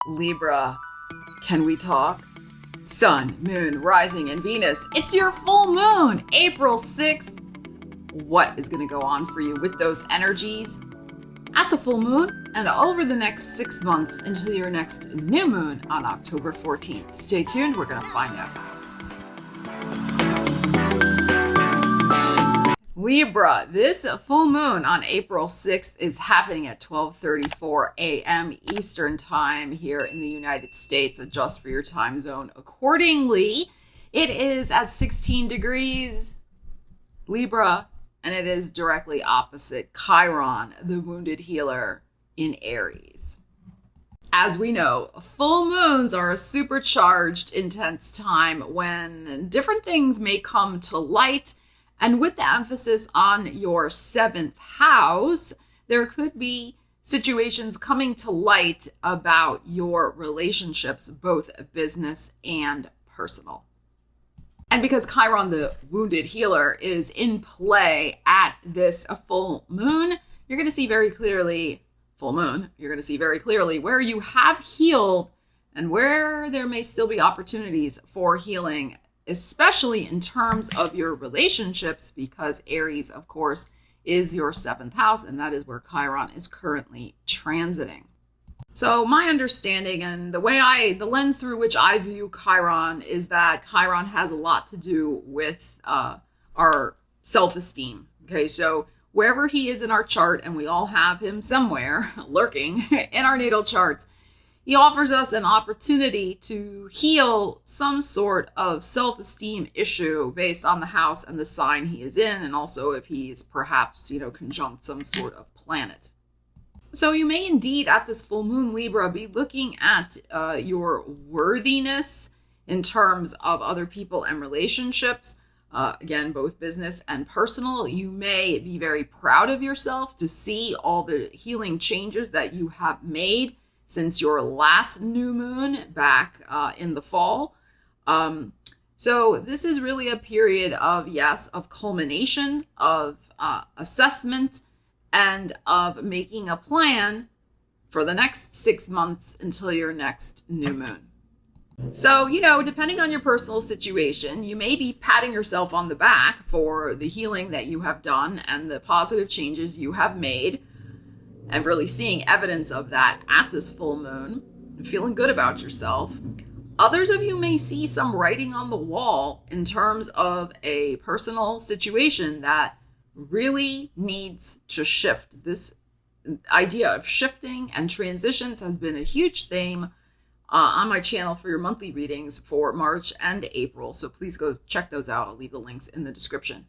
Libra, can we talk? Sun, Moon, Rising, and Venus. It's your full moon, April 6th. What is going to go on for you with those energies at the full moon and over the next 6 months until your next new moon on October 14th? Stay tuned, we're going to find out. Libra, this full moon on April 6th is happening at 12:34 a.m. Eastern Time here in the United States. Adjust for your time zone accordingly. It is at 16 degrees Libra, and it is directly opposite Chiron, the wounded healer, in Aries. As we know, full moons are a supercharged, intense time when different things may come to light. And with the emphasis on your 7th house, there could be situations coming to light about your relationships, both business and personal. And because Chiron, the wounded healer, is in play at this full moon, you're going to see very clearly, full moon, you're going to see very clearly where you have healed and where there may still be opportunities for healing, especially in terms of your relationships, because Aries, of course, is your 7th house, and that is where Chiron is currently transiting. So my understanding and the lens through which I view Chiron is that Chiron has a lot to do with our self-esteem. Okay, so wherever he is in our chart, and we all have him somewhere lurking in our natal charts, he offers us an opportunity to heal some sort of self-esteem issue based on the house and the sign he is in, and also if he's perhaps, conjunct some sort of planet. So you may indeed, at this full moon, Libra, be looking at your worthiness in terms of other people and relationships. Again, both business and personal. You may be very proud of yourself to see all the healing changes that you have made since your last new moon back in the fall. So this is really a period of culmination, of assessment, and of making a plan for the next 6 months until your next new moon. So, depending on your personal situation, you may be patting yourself on the back for the healing that you have done and the positive changes you have made, and really seeing evidence of that at this full moon, and feeling good about yourself. Others of you may see some writing on the wall in terms of a personal situation that really needs to shift. This idea of shifting and transitions has been a huge theme on my channel for your monthly readings for March and April. So please go check those out. I'll leave the links in the description.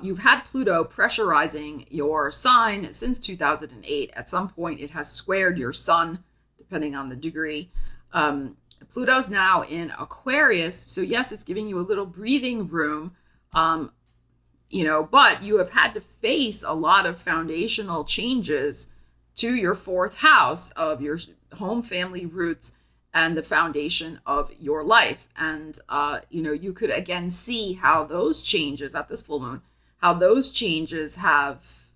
You've had Pluto pressurizing your sign since 2008. At some point, it has squared your sun, depending on the degree. Pluto's now in Aquarius. So yes, it's giving you a little breathing room, but you have had to face a lot of foundational changes to your 4th house of your home, family, roots, and the foundation of your life. And, you could again see how those changes at this full moon, how those changes have,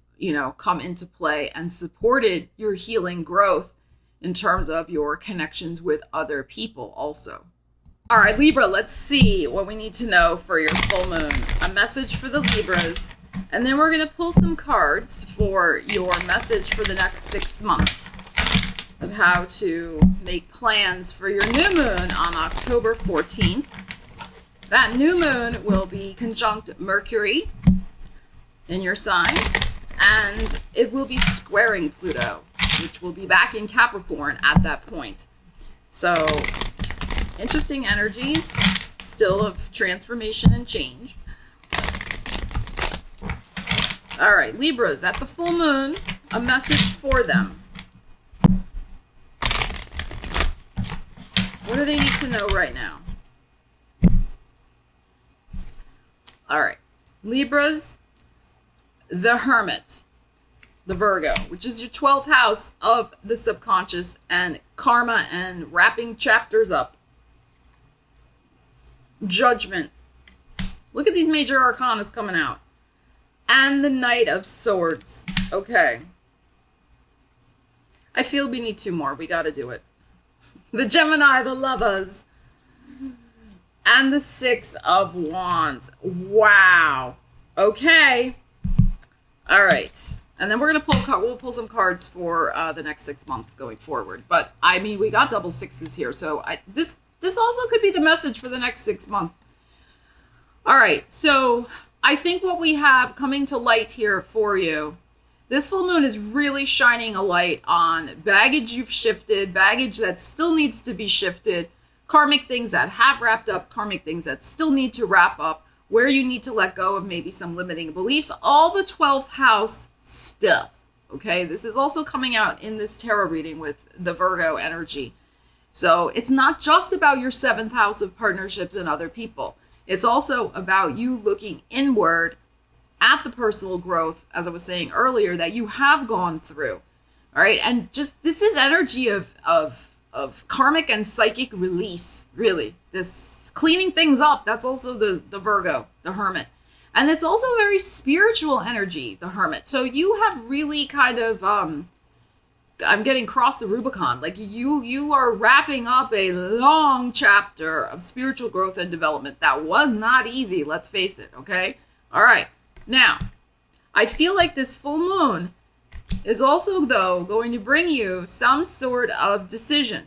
come into play and supported your healing growth in terms of your connections with other people also. All right, Libra, let's see what we need to know for your full moon. A message for the Libras, and then we're going to pull some cards for your message for the next 6 months of how to make plans for your new moon on October 14th. That new moon will be conjunct Mercury in your sign, and it will be squaring Pluto, which will be back in Capricorn at that point. So interesting energies, still of transformation and change. All right, Libras, at the full moon, a message for them. What do they need to know right now? All right, Libras, the Hermit, the Virgo, which is your 12th house of the subconscious and karma and wrapping chapters up. Judgment. Look at these major arcanas coming out. And the Knight of Swords. Okay. I feel we need 2 more. We got to do it. the Gemini, the lovers, and the Six of Wands. Wow. Okay. All right. And then we're going to we'll pull some cards for the next 6 months going forward. But I mean, we got double sixes here. So this also could be the message for the next 6 months. All right. So I think what we have coming to light here for you, this full moon is really shining a light on baggage you've shifted, baggage that still needs to be shifted, karmic things that have wrapped up, karmic things that still need to wrap up, where you need to let go of maybe some limiting beliefs, all the 12th house stuff. Okay, this is also coming out in this tarot reading with the Virgo energy. So it's not just about your 7th house of partnerships and other people. It's also about you looking inward at the personal growth, as I was saying earlier, that you have gone through. All right, and just this is energy of karmic and psychic release, really. This cleaning things up, that's also the Virgo, the Hermit. And it's also very spiritual energy, the Hermit. So you have really kind of, I'm getting crossed the Rubicon. Like you are wrapping up a long chapter of spiritual growth and development. That was not easy, let's face it, okay? All right. Now, I feel like this full moon is also, though, going to bring you some sort of decision.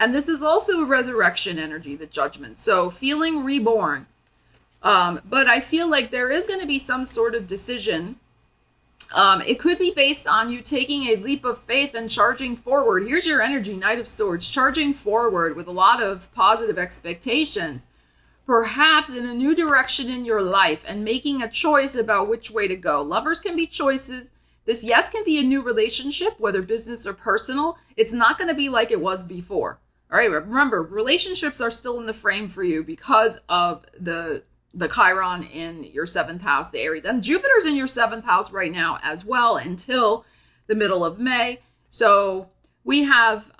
And this is also a resurrection energy, the Judgment. So feeling reborn. But I feel like there is going to be some sort of decision. It could be based on you taking a leap of faith and charging forward. Here's your energy, Knight of Swords, charging forward with a lot of positive expectations, perhaps in a new direction in your life, and making a choice about which way to go. Lovers can be choices. This, yes, can be a new relationship, whether business or personal. It's not going to be like it was before. All right, remember, relationships are still in the frame for you because of the Chiron in your 7th house, the Aries. And Jupiter's in your 7th house right now as well until the middle of May. So we have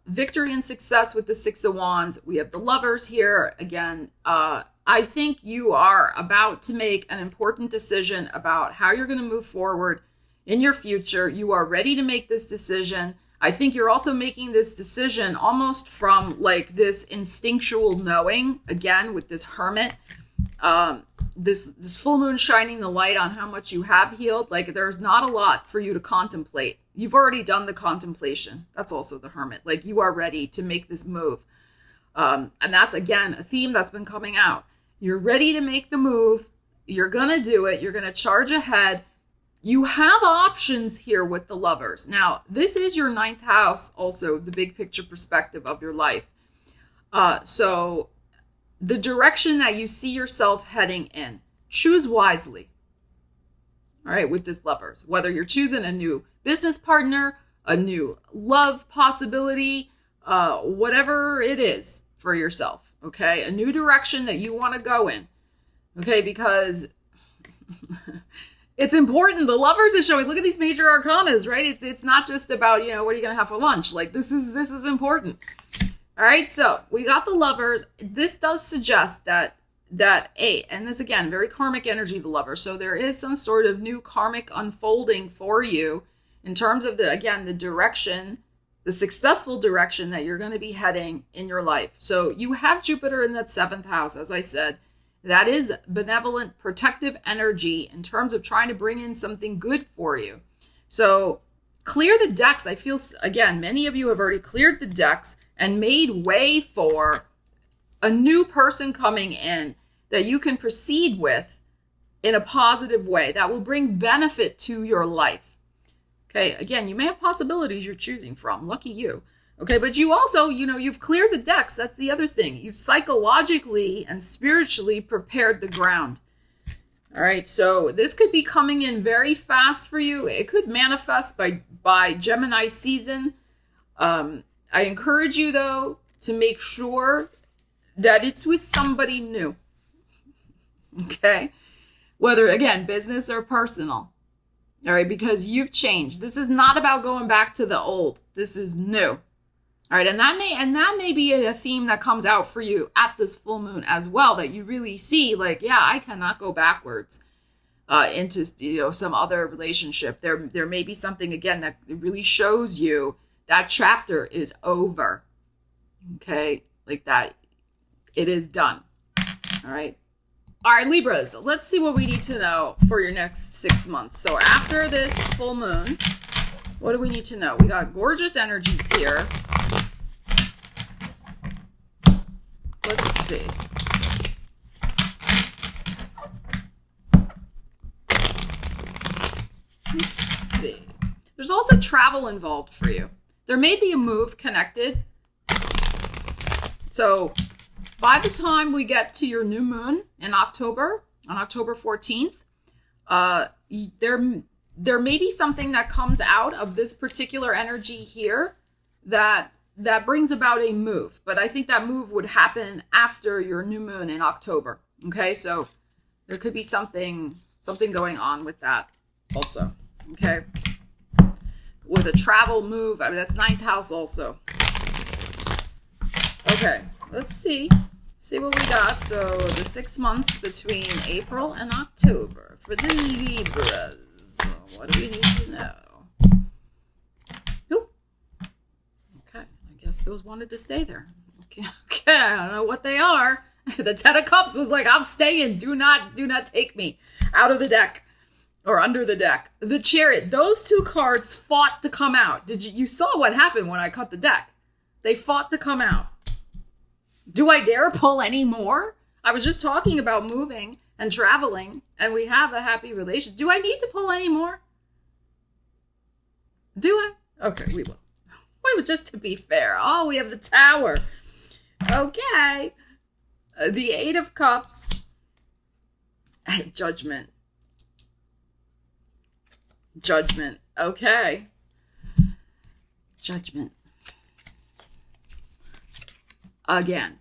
victory and success with the Six of Wands. We have the lovers here. Again, I think you are about to make an important decision about how you're going to move forward in your future. You are ready to make this decision. I think you're also making this decision almost from like this instinctual knowing, again, with this Hermit. This full moon shining the light on how much you have healed. Like there's not a lot for you to contemplate. You've already done the contemplation. That's also the Hermit. Like you are ready to make this move. And that's, again, a theme that's been coming out. You're ready to make the move. You're going to do it. You're going to charge ahead. You have options here with the lovers. Now, this is your 9th house, also the big picture perspective of your life. So the direction that you see yourself heading in, choose wisely. All right, with this lovers, whether you're choosing a new business partner, a new love possibility, whatever it is for yourself, okay? A new direction that you want to go in, okay? Because it's important. The lovers is showing, look at these major arcanas, right? It's not just about, what are you going to have for lunch? Like this is important. All right, so we got the lovers. This does suggest that and this, again, very karmic energy, the lover. So there is some sort of new karmic unfolding for you in terms of the direction, the successful direction that you're going to be heading in your life. So you have Jupiter in that 7th house, as I said. That is benevolent, protective energy in terms of trying to bring in something good for you. So clear the decks. I feel, again, many of you have already cleared the decks and made way for a new person coming in that you can proceed with in a positive way that will bring benefit to your life. Okay, again, you may have possibilities you're choosing from. Lucky you. Okay, but you also, you've cleared the decks. That's the other thing. You've psychologically and spiritually prepared the ground. All right, so this could be coming in very fast for you. It could manifest by Gemini season. I encourage you, though, to make sure that it's with somebody new. Okay? Whether, again, business or personal. All right, because you've changed. This is not about going back to the old. This is new. All right, and that may be a theme that comes out for you at this full moon as well, that you really see, like, yeah, I cannot go backwards into some other relationship. There may be something, again, that really shows you that chapter is over. Okay, like that. It is done. All right. All right, Libras, let's see what we need to know for your next 6 months. So after this full moon, what do we need to know? We got gorgeous energies here. Let's see. Let's see. There's also travel involved for you. There may be a move connected. So by the time we get to your new moon in October, on October 14th, there may be something that comes out of this particular energy here that brings about a move. But I think that move would happen after your new moon in October. Okay, so there could be something going on with that also. Okay, with a travel move. I mean, that's 9th house also. Okay, let's see what we got. So the 6 months between April and October for the Libras. What do we need to know? Nope. Okay, I guess those wanted to stay there. Okay, I don't know what they are. The 10 of Cups was like, I'm staying. Do not take me out of the deck or under the deck. The Chariot. Those two cards fought to come out. You saw what happened when I cut the deck? They fought to come out. Do I dare pull any more? I was just talking about moving and traveling, and we have a happy relation. Do I need to pull any more? Do I? Okay, we will. Wait, just to be fair. Oh, we have the Tower. Okay. The 8 of Cups. Judgment. Okay. Judgment. Again.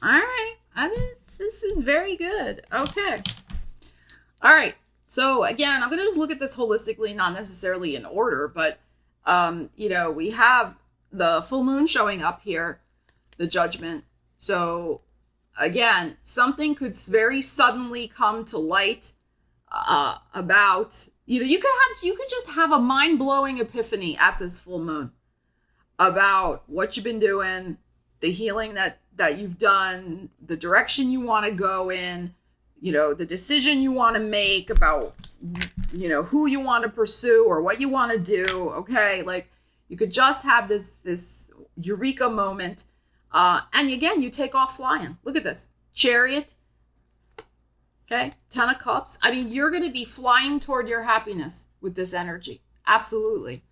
All right. This is very good. Okay. All right. So again, I'm going to just look at this holistically, not necessarily in order, but, we have the full moon showing up here, the Judgment. So again, something could very suddenly come to light about, you could just have a mind-blowing epiphany at this full moon about what you've been doing, the healing that you've done, the direction you want to go in, the decision you want to make about, who you want to pursue or what you want to do. Okay. Like you could just have this eureka moment. And again, you take off flying. Look at this Chariot. Okay. 10 of Cups. I mean, you're going to be flying toward your happiness with this energy. Absolutely.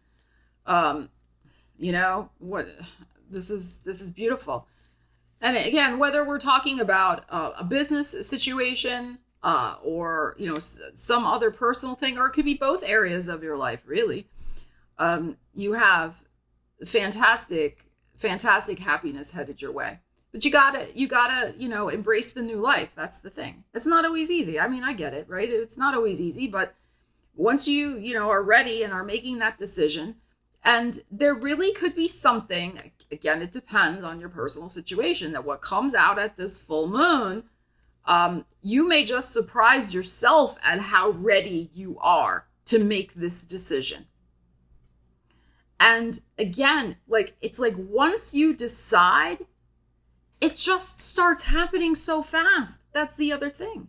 This is beautiful. And again, whether we're talking about a business situation or, some other personal thing, or it could be both areas of your life, really, you have fantastic happiness headed your way. But you gotta, embrace the new life. That's the thing. It's not always easy. I mean, I get it, right? It's not always easy, but once you are ready and are making that decision, and there really could be something, again, it depends on your personal situation, that what comes out at this full moon, you may just surprise yourself at how ready you are to make this decision. And again, it's like once you decide, it just starts happening so fast. That's the other thing.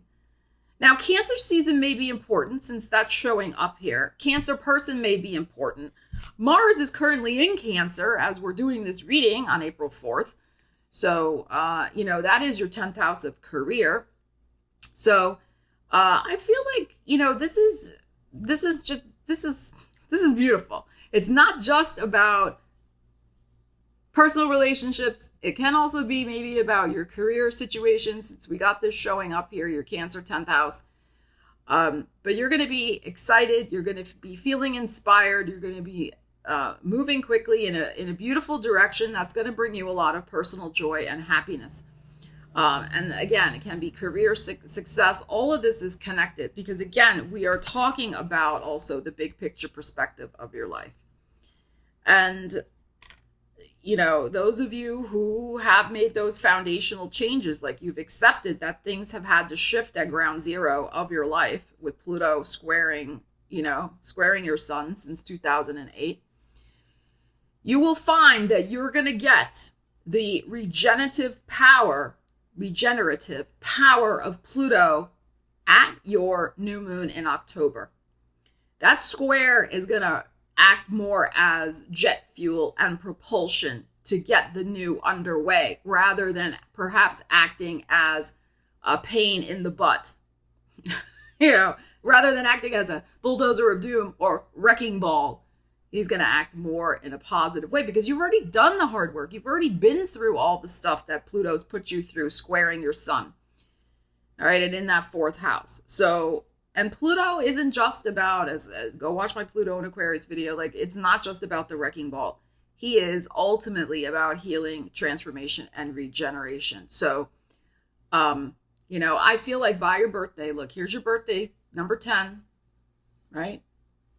Now, Cancer season may be important since that's showing up here. Cancer person may be important. Mars is currently in Cancer as we're doing this reading on April 4th. So, that is your 10th house of career. So, I feel like, this is beautiful. It's not just about personal relationships. It can also be maybe about your career situation, since we got this showing up here, your Cancer 10th house. But you're going to be excited. You're going to be feeling inspired. You're going to be moving quickly in a beautiful direction that's going to bring you a lot of personal joy and happiness. And again, it can be career success. All of this is connected because, again, we are talking about also the big picture perspective of your life. And, those of you who have made those foundational changes, like you've accepted that things have had to shift at ground zero of your life with Pluto squaring your sun since 2008, you will find that you're going to get the regenerative power of Pluto at your new moon in October. That square is going to act more as jet fuel and propulsion to get the new underway, rather than perhaps acting as a pain in the butt. Rather than acting as a bulldozer of doom or wrecking ball, he's going to act more in a positive way, because you've already done the hard work. You've already been through all the stuff that Pluto's put you through, squaring your sun. All right, and in that fourth house. So, and Pluto isn't just about, as go watch my Pluto and Aquarius video, like, it's not just about the wrecking ball. He is ultimately about healing, transformation, and regeneration. So, I feel like by your birthday, look, here's your birthday, number 10, right?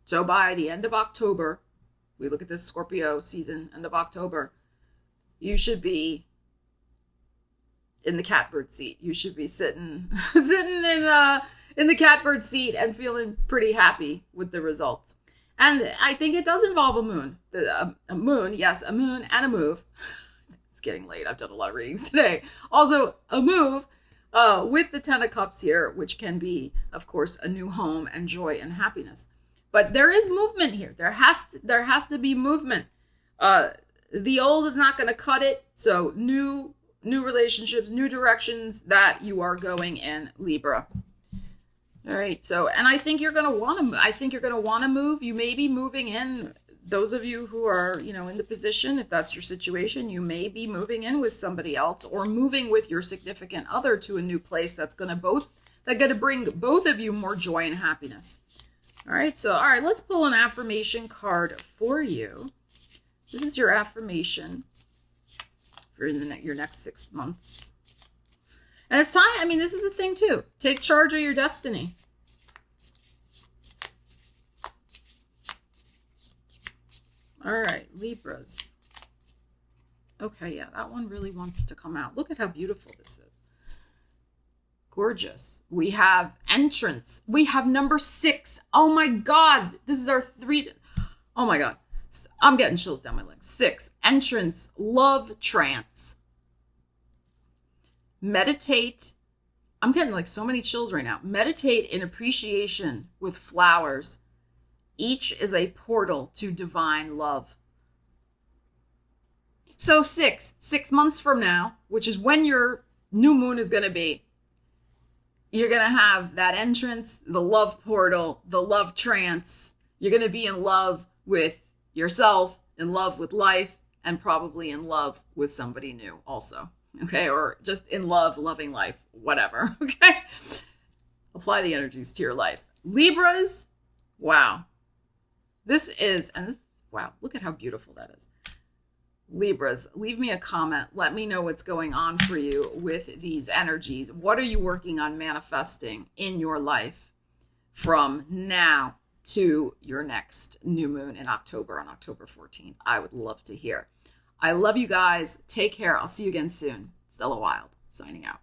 So by the end of October, we look at this Scorpio season, end of October, you should be in the catbird seat. You should be sitting in the catbird seat and feeling pretty happy with the results. And I think it does involve a moon. A moon, yes, a moon and a move. It's getting late. I've done a lot of readings today. Also, a move with the Ten of Cups here, which can be, of course, a new home and joy and happiness. But there is movement here. There has to be movement. The old is not going to cut it. So new relationships, new directions that you are going in, Libra. All right. So, and I think you're going to want to move. You may be moving in. Those of you who are, in the position, if that's your situation, you may be moving in with somebody else, or moving with your significant other to a new place that's going to bring both of you more joy and happiness. All right. So, let's pull an affirmation card for you. This is your affirmation for your next 6 months. And it's time. This is the thing too. Take charge of your destiny. All right, Libras. Okay, yeah, that one really wants to come out. Look at how beautiful this is. Gorgeous. We have entrance. We have number 6. Oh my God. This is our 3. Oh my God. I'm getting chills down my legs. 6. Entrance. Love trance. Meditate. I'm getting like so many chills right now. Meditate in appreciation with flowers. Each is a portal to divine love. So 6 months from now, which is when your new moon is going to be, you're going to have that entrance, the love portal, the love trance. You're going to be in love with yourself, in love with life, and probably in love with somebody new also. Okay, or just in love, loving life, whatever. Okay, apply the energies to your life. Libras, wow. Wow, look at how beautiful that is. Libras, leave me a comment. Let me know what's going on for you with these energies. What are you working on manifesting in your life from now to your next new moon in October, on October 14th? I would love to hear. I love you guys. Take care. I'll see you again soon. Stella Wilde, signing out.